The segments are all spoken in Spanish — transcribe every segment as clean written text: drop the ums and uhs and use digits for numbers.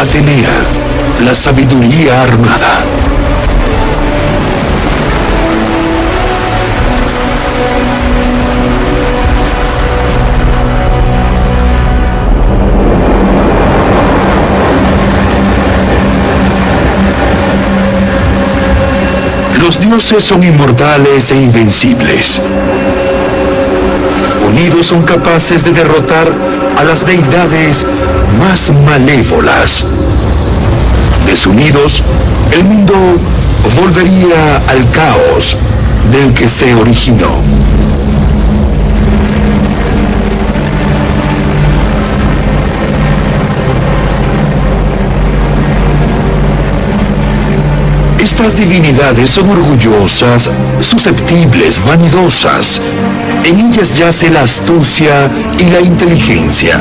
Atenea, la sabiduría armada. Los dioses son inmortales e invencibles. Unidos son capaces de derrotar a las deidades más malévolas. Desunidos, el mundo volvería al caos del que se originó. Estas divinidades son orgullosas, susceptibles, vanidosas. En ellas yace la astucia y la inteligencia.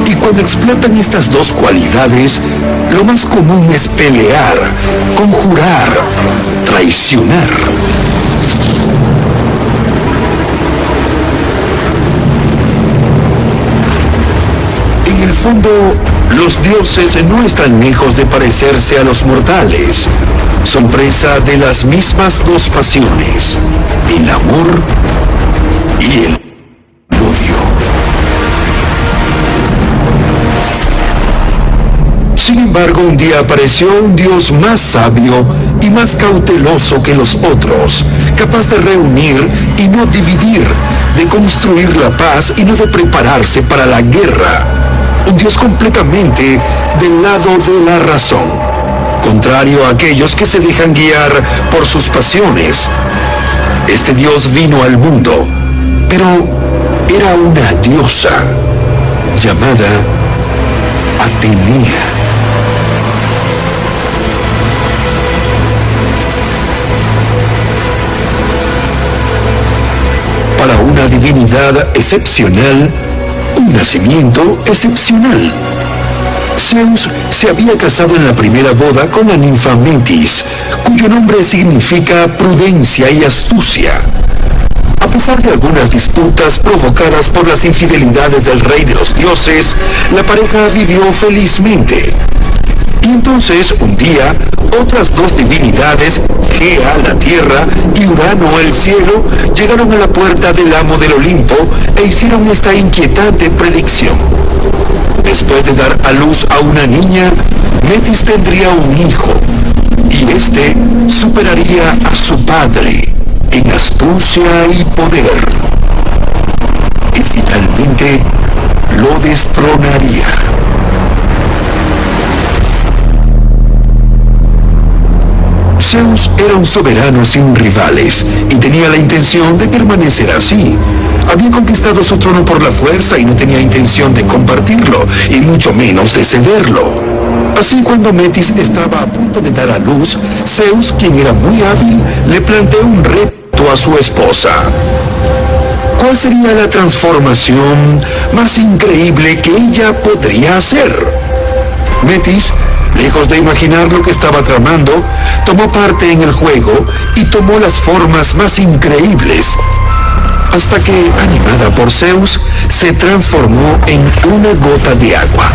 Y cuando explotan estas dos cualidades, lo más común es pelear, conjurar, traicionar. En el fondo, los dioses no están lejos de parecerse a los mortales. Son presa de las mismas dos pasiones, el amor y el odio. Sin embargo, un día apareció un dios más sabio y más cauteloso que los otros, capaz de reunir y no dividir, de construir la paz y no de prepararse para la guerra. Un dios completamente del lado de la razón, contrario a aquellos que se dejan guiar por sus pasiones. Este dios vino al mundo, pero era una diosa llamada Atenea. Para una divinidad excepcional, un nacimiento excepcional. Zeus se había casado en la primera boda con la ninfa Metis, cuyo nombre significa prudencia y astucia. A pesar de algunas disputas provocadas por las infidelidades del rey de los dioses, la pareja vivió felizmente. Y entonces, un día, otras dos divinidades, Gea, la tierra, y Urano, el cielo, llegaron a la puerta del amo del Olimpo e hicieron esta inquietante predicción. Después de dar a luz a una niña, Metis tendría un hijo, y este superaría a su padre en astucia y poder, y finalmente lo destronaría. Zeus era un soberano sin rivales y tenía la intención de permanecer así. Había conquistado su trono por la fuerza y no tenía intención de compartirlo, y mucho menos de cederlo. Así, cuando Metis estaba a punto de dar a luz, Zeus, quien era muy hábil, le planteó un reto a su esposa. ¿Cuál sería la transformación más increíble que ella podría hacer? Metis, lejos de imaginar lo que estaba tramando, tomó parte en el juego y tomó las formas más increíbles, hasta que, animada por Zeus, se transformó en una gota de agua.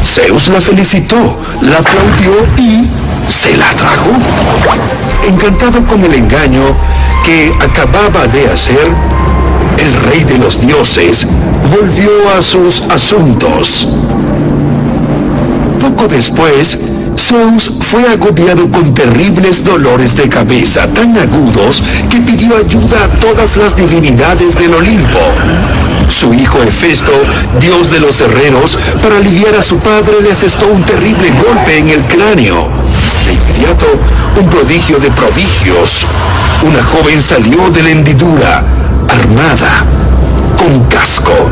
Zeus la felicitó, la aplaudió y se la tragó. Encantado con el engaño que acababa de hacer, el rey de los dioses volvió a sus asuntos. Poco después, Zeus fue agobiado con terribles dolores de cabeza tan agudos que pidió ayuda a todas las divinidades del Olimpo. Su hijo Hefesto, dios de los herreros, para aliviar a su padre, le asestó un terrible golpe en el cráneo. De inmediato, un prodigio de prodigios. Una joven salió de la hendidura, armada, con casco.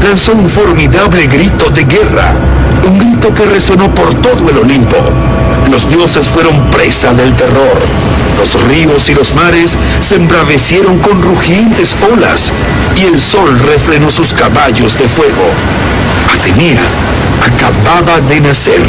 Lanzó un formidable grito de guerra, un grito que resonó por todo el Olimpo. Los dioses fueron presa del terror. Los ríos y los mares se embravecieron con rugientes olas, y el sol refrenó sus caballos de fuego. Atenea acababa de nacer.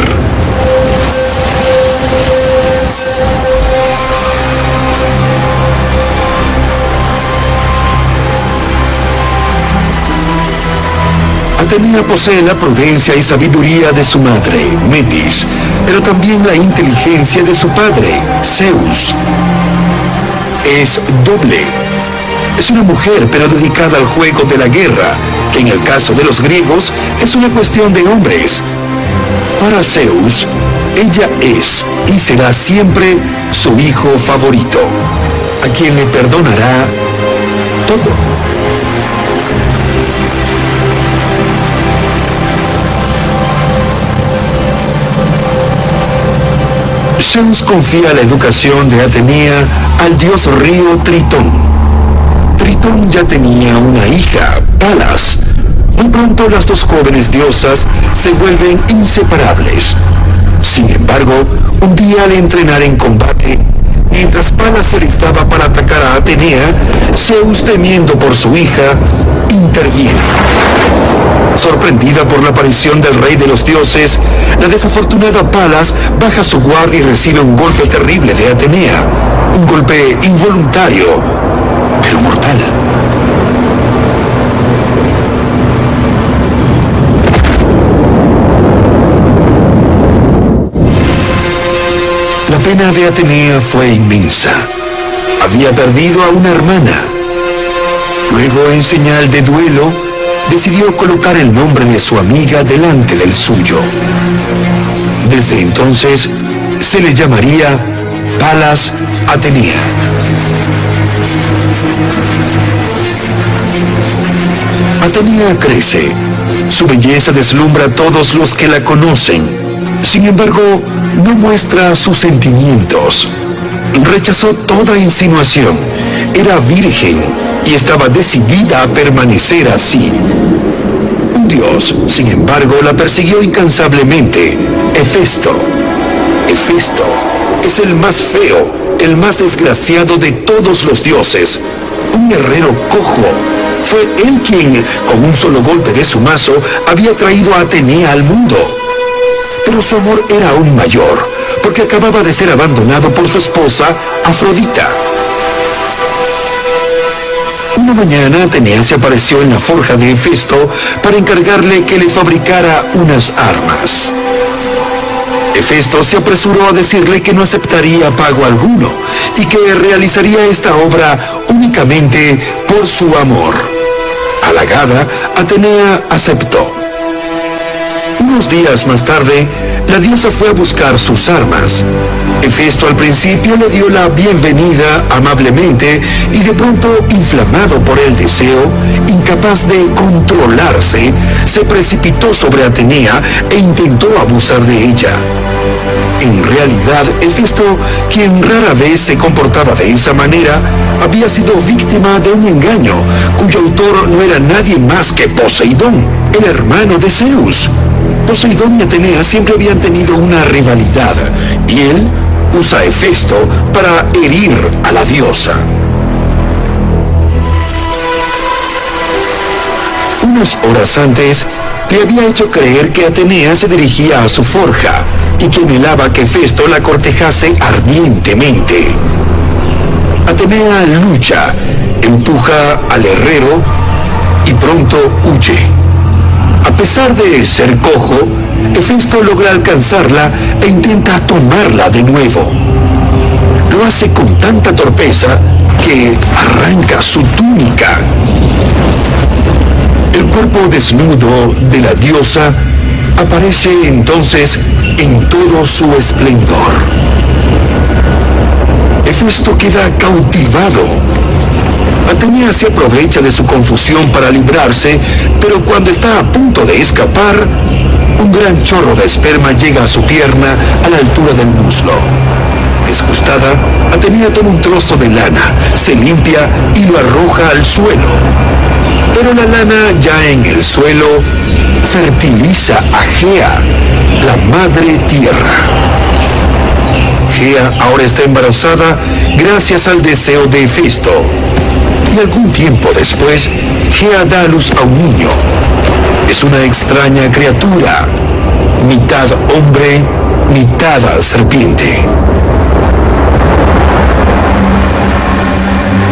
Atenea posee la prudencia y sabiduría de su madre, Metis, pero también la inteligencia de su padre, Zeus. Es doble. Es una mujer, pero dedicada al juego de la guerra, que en el caso de los griegos es una cuestión de hombres. Para Zeus, ella es y será siempre su hijo favorito, a quien le perdonará todo. Zeus confía la educación de Atenea al dios río Tritón. Tritón ya tenía una hija, Palas. Muy pronto las dos jóvenes diosas se vuelven inseparables. Sin embargo, un día al entrenar en combate, mientras Palas se alistaba para atacar a Atenea, Zeus, temiendo por su hija, interviene. Sorprendida por la aparición del rey de los dioses, la desafortunada Palas baja su guardia y recibe un golpe terrible de Atenea. Un golpe involuntario, pero mortal. La pena de Atenea fue inmensa. Había perdido a una hermana. Luego, en señal de duelo, decidió colocar el nombre de su amiga delante del suyo. Desde entonces, se le llamaría Palas Atenea. Atenea crece. Su belleza deslumbra a todos los que la conocen. Sin embargo, no muestra sus sentimientos. Rechazó toda insinuación. Era virgen y estaba decidida a permanecer así. Un dios, sin embargo, la persiguió incansablemente, Hefesto. Hefesto es el más feo, el más desgraciado de todos los dioses. Un guerrero cojo. Fue él quien, con un solo golpe de su mazo, había traído a Atenea al mundo. Pero su amor era aún mayor, porque acababa de ser abandonado por su esposa, Afrodita. Una mañana Atenea se apareció en la forja de Hefesto para encargarle que le fabricara unas armas. Hefesto se apresuró a decirle que no aceptaría pago alguno y que realizaría esta obra únicamente por su amor. Halagada, Atenea aceptó. Unos días más tarde, la diosa fue a buscar sus armas. Hefesto al principio le dio la bienvenida amablemente y de pronto, inflamado por el deseo, incapaz de controlarse, se precipitó sobre Atenea e intentó abusar de ella. En realidad, Hefesto, quien rara vez se comportaba de esa manera, había sido víctima de un engaño, cuyo autor no era nadie más que Poseidón, el hermano de Zeus. Poseidón y Atenea siempre habían tenido una rivalidad, y él usa a Hefesto para herir a la diosa. Unas horas antes, le había hecho creer que Atenea se dirigía a su forja y que anhelaba que Hefesto la cortejase ardientemente. Atenea lucha, empuja al herrero y pronto huye. A pesar de ser cojo, Hefesto logra alcanzarla e intenta tomarla de nuevo. Lo hace con tanta torpeza que arranca su túnica. El cuerpo desnudo de la diosa aparece entonces en todo su esplendor. Hefesto queda cautivado. Atenea se aprovecha de su confusión para librarse, pero cuando está a punto de escapar, un gran chorro de esperma llega a su pierna a la altura del muslo. Disgustada, Atenea toma un trozo de lana, se limpia y lo arroja al suelo. Pero la lana, ya en el suelo, fertiliza a Gea, la madre tierra. Gea ahora está embarazada gracias al deseo de Hefesto. Y algún tiempo después, Gea da a luz a un niño. Es una extraña criatura, mitad hombre, mitad serpiente.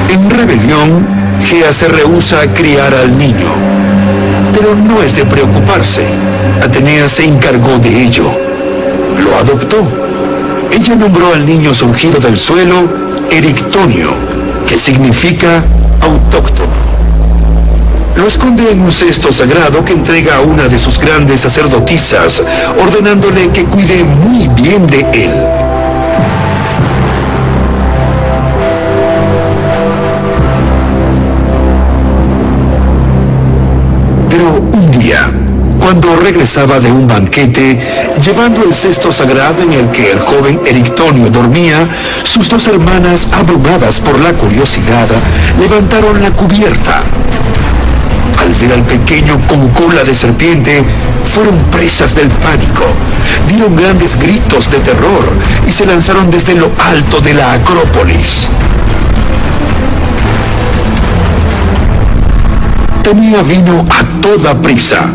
En rebelión, Gea se rehúsa a criar al niño. Pero no es de preocuparse. Atenea se encargó de ello. Lo adoptó. Ella nombró al niño surgido del suelo Erictonio, que significa autóctono. Lo esconde en un cesto sagrado que entrega a una de sus grandes sacerdotisas, ordenándole que cuide muy bien de él. Pero un día, cuando regresaba de un banquete, llevando el cesto sagrado en el que el joven Erictonio dormía, sus dos hermanas, abrumadas por la curiosidad, levantaron la cubierta. Al ver al pequeño con cola de serpiente, fueron presas del pánico, dieron grandes gritos de terror y se lanzaron desde lo alto de la Acrópolis. Atenea vino a toda prisa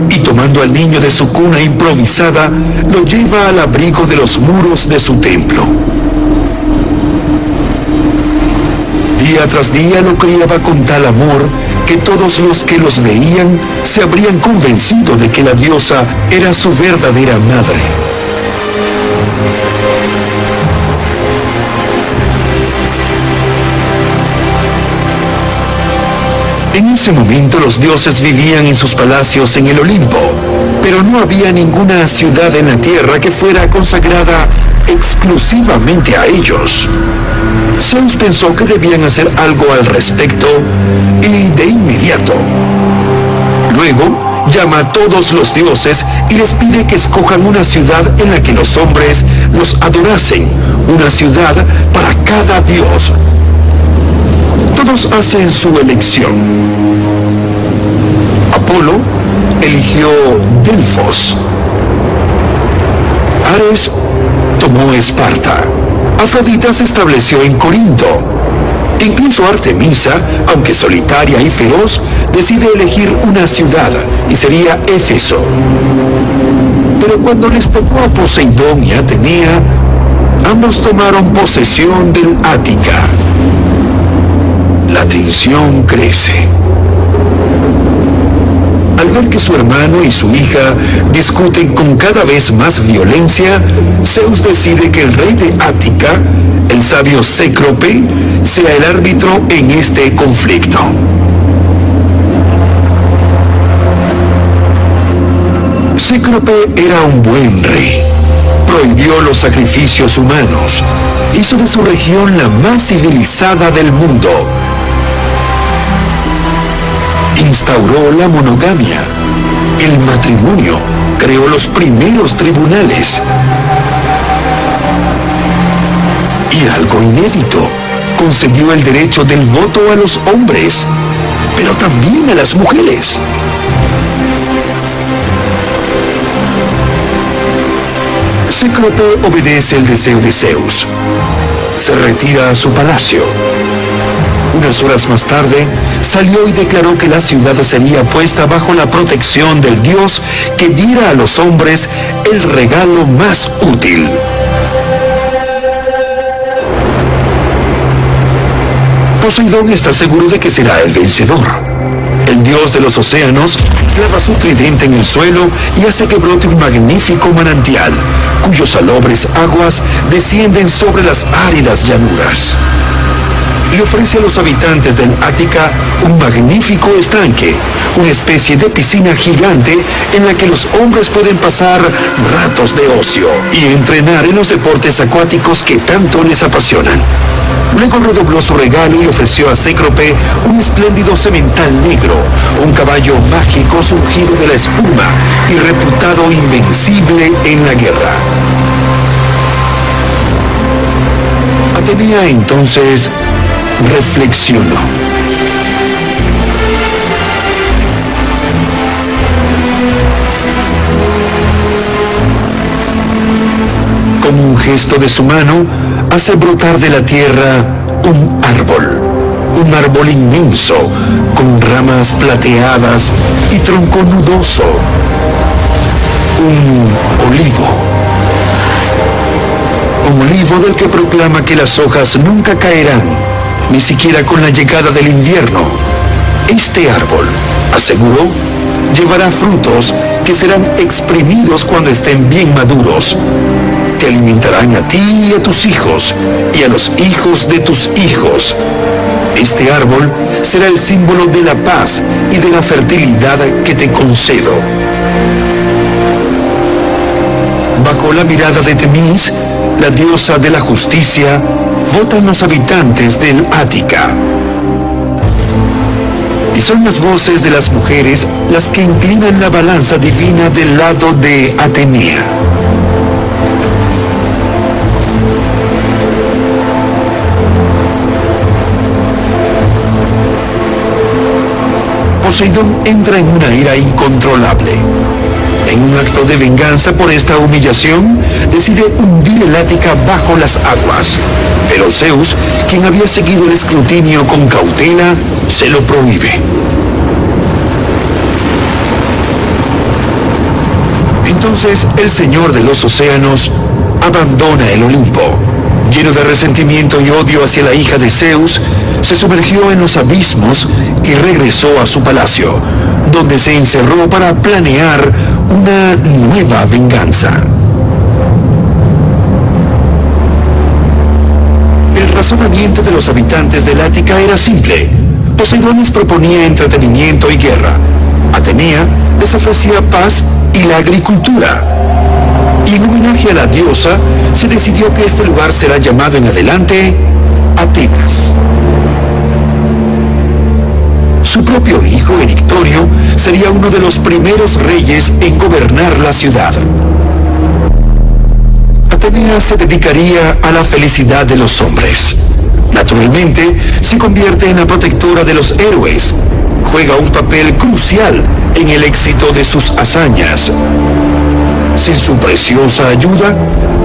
y tomando al niño de su cuna improvisada, lo lleva al abrigo de los muros de su templo. Día tras día lo criaba con tal amor que todos los que los veían se habrían convencido de que la diosa era su verdadera madre. En ese momento los dioses vivían en sus palacios en el Olimpo, pero no había ninguna ciudad en la tierra que fuera consagrada exclusivamente a ellos. Zeus pensó que debían hacer algo al respecto y de inmediato. Luego llama a todos los dioses y les pide que escojan una ciudad en la que los hombres los adorasen, una ciudad para cada dios. Todos hacen su elección. Apolo eligió Delfos. Ares tomó Esparta. Afrodita se estableció en Corinto. Incluso Artemisa, aunque solitaria y feroz, decide elegir una ciudad y sería Éfeso. Pero cuando les tocó a Poseidón y Atenea, ambos tomaron posesión del Ática. La tensión crece. Al ver que su hermano y su hija discuten con cada vez más violencia, Zeus decide que el rey de Ática, el sabio Cécrope, sea el árbitro en este conflicto. Cécrope era un buen rey. Prohibió los sacrificios humanos. Hizo de su región la más civilizada del mundo. Instauró la monogamia, el matrimonio, creó los primeros tribunales. Y algo inédito, concedió el derecho del voto a los hombres, pero también a las mujeres. Cécrope obedece el deseo de Zeus. Se retira a su palacio. Unas horas más tarde, salió y declaró que la ciudad sería puesta bajo la protección del dios que diera a los hombres el regalo más útil. Poseidón está seguro de que será el vencedor. El dios de los océanos clava su tridente en el suelo y hace que brote un magnífico manantial, cuyos salobres aguas descienden sobre las áridas llanuras. Le ofrece a los habitantes del Ática un magnífico estanque, una especie de piscina gigante en la que los hombres pueden pasar ratos de ocio y entrenar en los deportes acuáticos que tanto les apasionan. Luego redobló su regalo y ofreció a Cécrope un espléndido semental negro, un caballo mágico surgido de la espuma y reputado invencible en la guerra. Atenea entonces reflexionó. Con un gesto de su mano, hace brotar de la tierra un árbol inmenso, con ramas plateadas y tronco nudoso, un olivo del que proclama que las hojas nunca caerán, ni siquiera con la llegada del invierno. Este árbol, aseguró, llevará frutos que serán exprimidos cuando estén bien maduros. Te alimentarán a ti y a tus hijos, y a los hijos de tus hijos. Este árbol será el símbolo de la paz y de la fertilidad que te concedo. Bajo la mirada de Temis, la diosa de la justicia, votan los habitantes del Ática. Y son las voces de las mujeres las que inclinan la balanza divina del lado de Atenea. Poseidón entra en una ira incontrolable. En un acto de venganza por esta humillación, decide hundir el Ática bajo las aguas. Pero Zeus, quien había seguido el escrutinio con cautela, se lo prohíbe. Entonces el señor de los océanos abandona el Olimpo. Lleno de resentimiento y odio hacia la hija de Zeus, se sumergió en los abismos y regresó a su palacio, donde se encerró para planear una nueva venganza. El razonamiento de los habitantes del Ática era simple. Poseidón les proponía entretenimiento y guerra. Atenea les ofrecía paz y la agricultura. Y en homenaje a la diosa, se decidió que este lugar será llamado en adelante Atenas. Su propio hijo, Erictorio, sería uno de los primeros reyes en gobernar la ciudad. Atenea se dedicaría a la felicidad de los hombres. Naturalmente, se convierte en la protectora de los héroes. Juega un papel crucial en el éxito de sus hazañas. Sin su preciosa ayuda,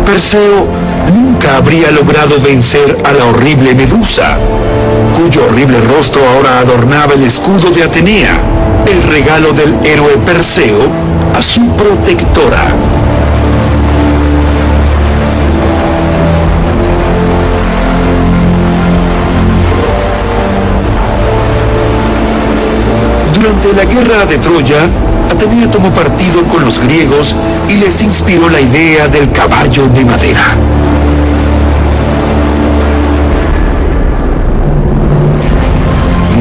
Perseo nunca habría logrado vencer a la horrible Medusa, cuyo horrible rostro ahora adornaba el escudo de Atenea, el regalo del héroe Perseo a su protectora. Durante la guerra de Troya, Atenea tomó partido con los griegos y les inspiró la idea del caballo de madera.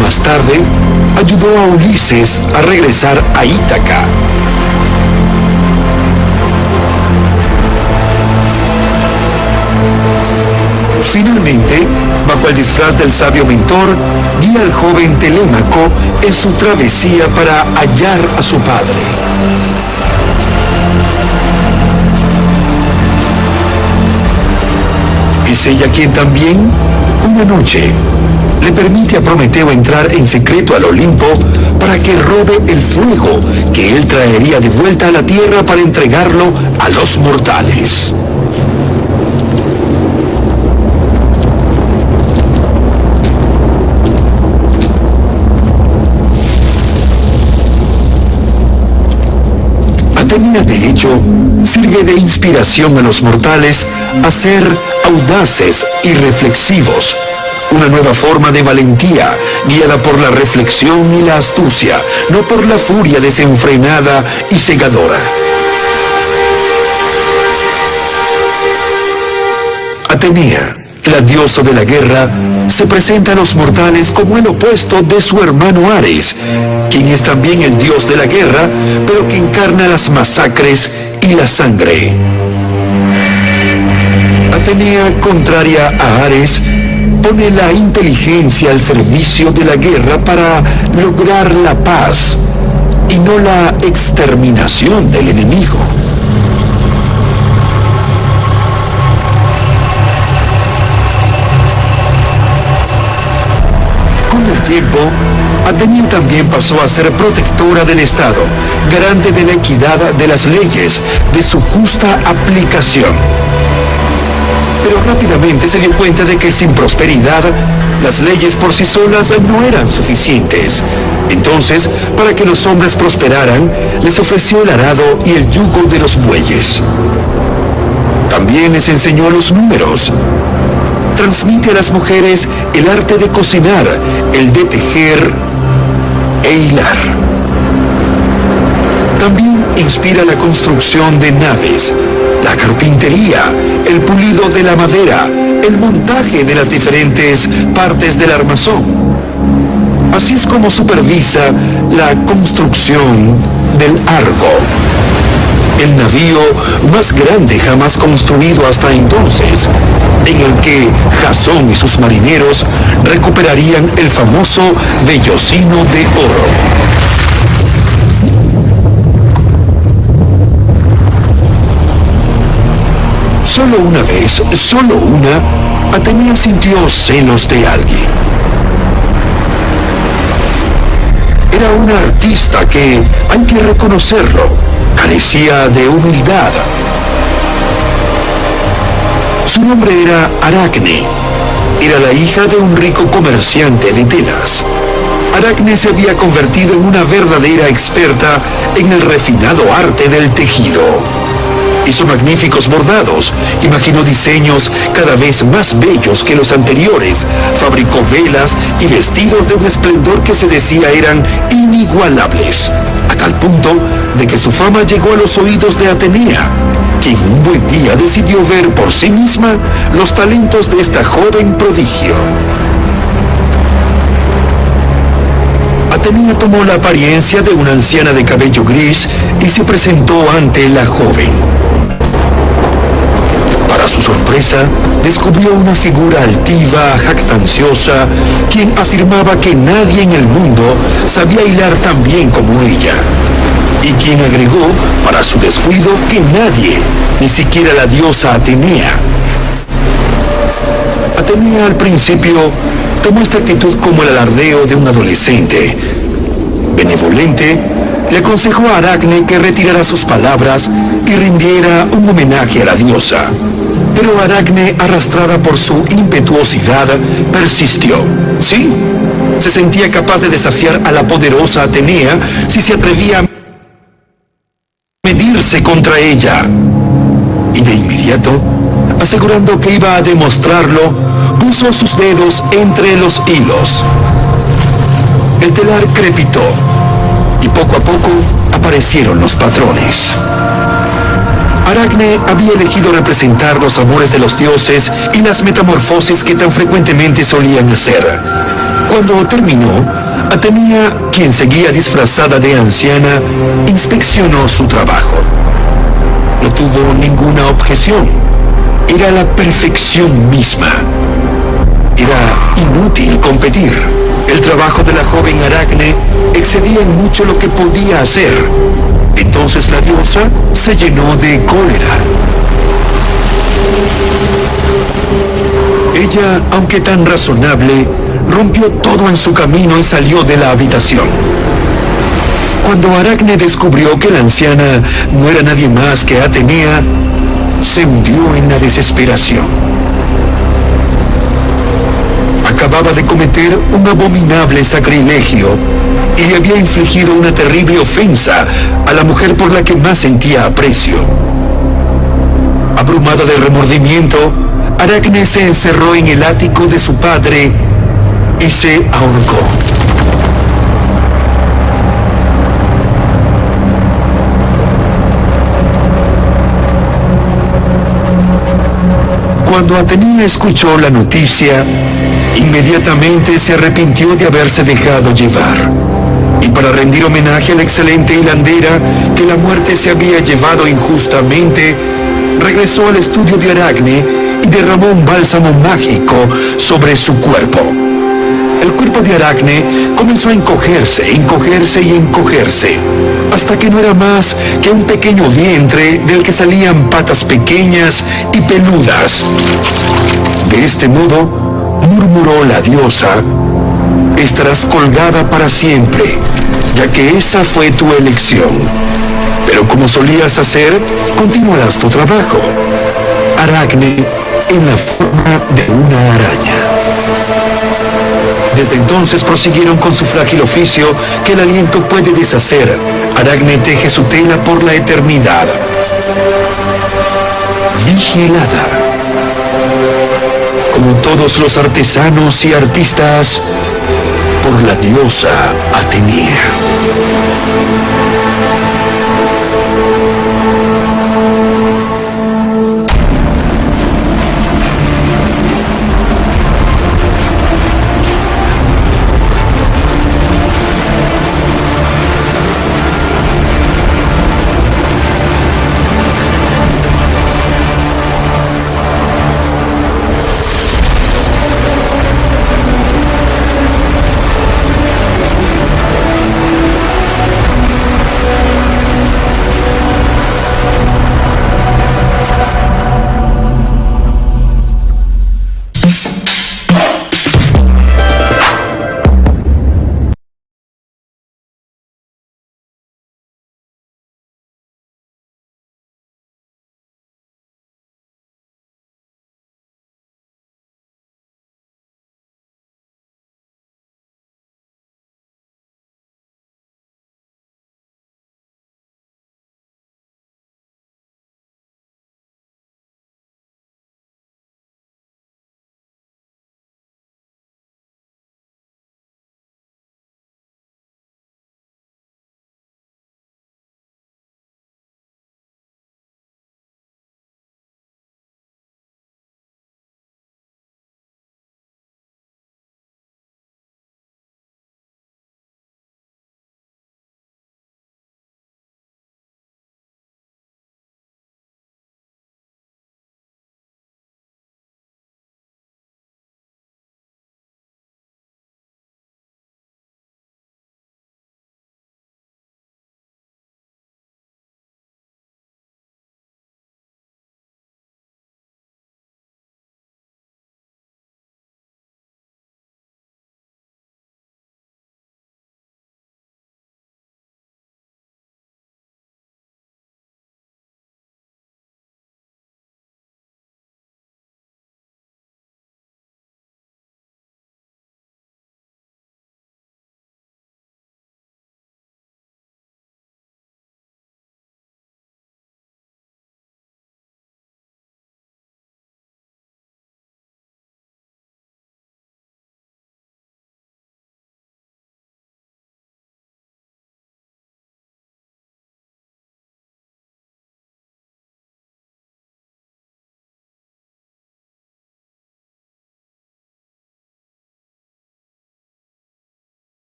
Más tarde, ayudó a Ulises a regresar a Ítaca. Finalmente, bajo el disfraz del sabio mentor, guía al joven Telémaco en su travesía para hallar a su padre. Es ella quien también, una noche, le permite a Prometeo entrar en secreto al Olimpo para que robe el fuego que él traería de vuelta a la tierra para entregarlo a los mortales. Atenea, de hecho, sirve de inspiración a los mortales a ser audaces y reflexivos. Una nueva forma de valentía, guiada por la reflexión y la astucia, no por la furia desenfrenada y cegadora. Atenea, la diosa de la guerra, se presenta a los mortales como el opuesto de su hermano Ares, quien es también el dios de la guerra, pero que encarna las masacres y la sangre. Atenea, contraria a Ares, pone la inteligencia al servicio de la guerra para lograr la paz y no la exterminación del enemigo. Con el tiempo, Atenea también pasó a ser protectora del Estado, garante de la equidad de las leyes, de su justa aplicación. Pero rápidamente se dio cuenta de que sin prosperidad, las leyes por sí solas no eran suficientes. Entonces, para que los hombres prosperaran, les ofreció el arado y el yugo de los bueyes. También les enseñó los números. Transmite a las mujeres el arte de cocinar, el de tejer e hilar. También inspira la construcción de naves, la carpintería, el pulido de la madera, el montaje de las diferentes partes del armazón. Así es como supervisa la construcción del Argo, el navío más grande jamás construido hasta entonces, en el que Jasón y sus marineros recuperarían el famoso vellocino de oro. Solo una vez, solo una, Atenea sintió celos de alguien. Era una artista que, hay que reconocerlo, carecía de humildad. Su nombre era Aracne. Era la hija de un rico comerciante de telas. Aracne se había convertido en una verdadera experta en el refinado arte del tejido. Hizo magníficos bordados, imaginó diseños cada vez más bellos que los anteriores, fabricó velas y vestidos de un esplendor que se decía eran inigualables, a tal punto de que su fama llegó a los oídos de Atenea, quien un buen día decidió ver por sí misma los talentos de esta joven prodigio. Atenea tomó la apariencia de una anciana de cabello gris y se presentó ante la joven. Para su sorpresa, descubrió una figura altiva, jactanciosa, quien afirmaba que nadie en el mundo sabía hilar tan bien como ella, y quien agregó, para su descuido, que nadie, ni siquiera la diosa Atenea. Atenea al principio tomó esta actitud como el alardeo de un adolescente. Benevolente, le aconsejó a Aracne que retirara sus palabras y rindiera un homenaje a la diosa. Pero Aracne, arrastrada por su impetuosidad, persistió. Sí, se sentía capaz de desafiar a la poderosa Atenea si se atrevía a medirse contra ella. Y de inmediato, asegurando que iba a demostrarlo, puso sus dedos entre los hilos. El telar crepitó y poco a poco aparecieron los patrones. Aracne había elegido representar los amores de los dioses y las metamorfosis que tan frecuentemente solían hacer. Cuando terminó, Atenea, quien seguía disfrazada de anciana, inspeccionó su trabajo. No tuvo ninguna objeción. Era la perfección misma. Era inútil competir. El trabajo de la joven Aracne excedía en mucho lo que podía hacer. Entonces la diosa se llenó de cólera. Ella, aunque tan razonable, rompió todo en su camino y salió de la habitación. Cuando Aracne descubrió que la anciana no era nadie más que Atenea, se hundió en la desesperación. Acababa de cometer un abominable sacrilegio y le había infligido una terrible ofensa a la mujer por la que más sentía aprecio. Abrumada de remordimiento, Aracne se encerró en el ático de su padre y se ahorcó. Cuando Atenea escuchó la noticia, inmediatamente se arrepintió de haberse dejado llevar. Y para rendir homenaje a la excelente hilandera que la muerte se había llevado injustamente, regresó al estudio de Aracne y derramó un bálsamo mágico sobre su cuerpo. El cuerpo de Aracne comenzó a encogerse, encogerse y encogerse, hasta que no era más que un pequeño vientre del que salían patas pequeñas y peludas. De este modo, murmuró la diosa, estarás colgada para siempre, ya que esa fue tu elección. Pero como solías hacer, continuarás tu trabajo. Aracne en la forma de una araña. Desde entonces prosiguieron con su frágil oficio que el aliento puede deshacer. Aracne teje su tela por la eternidad. Vigilada. Como todos los artesanos y artistas, por la diosa Atenea.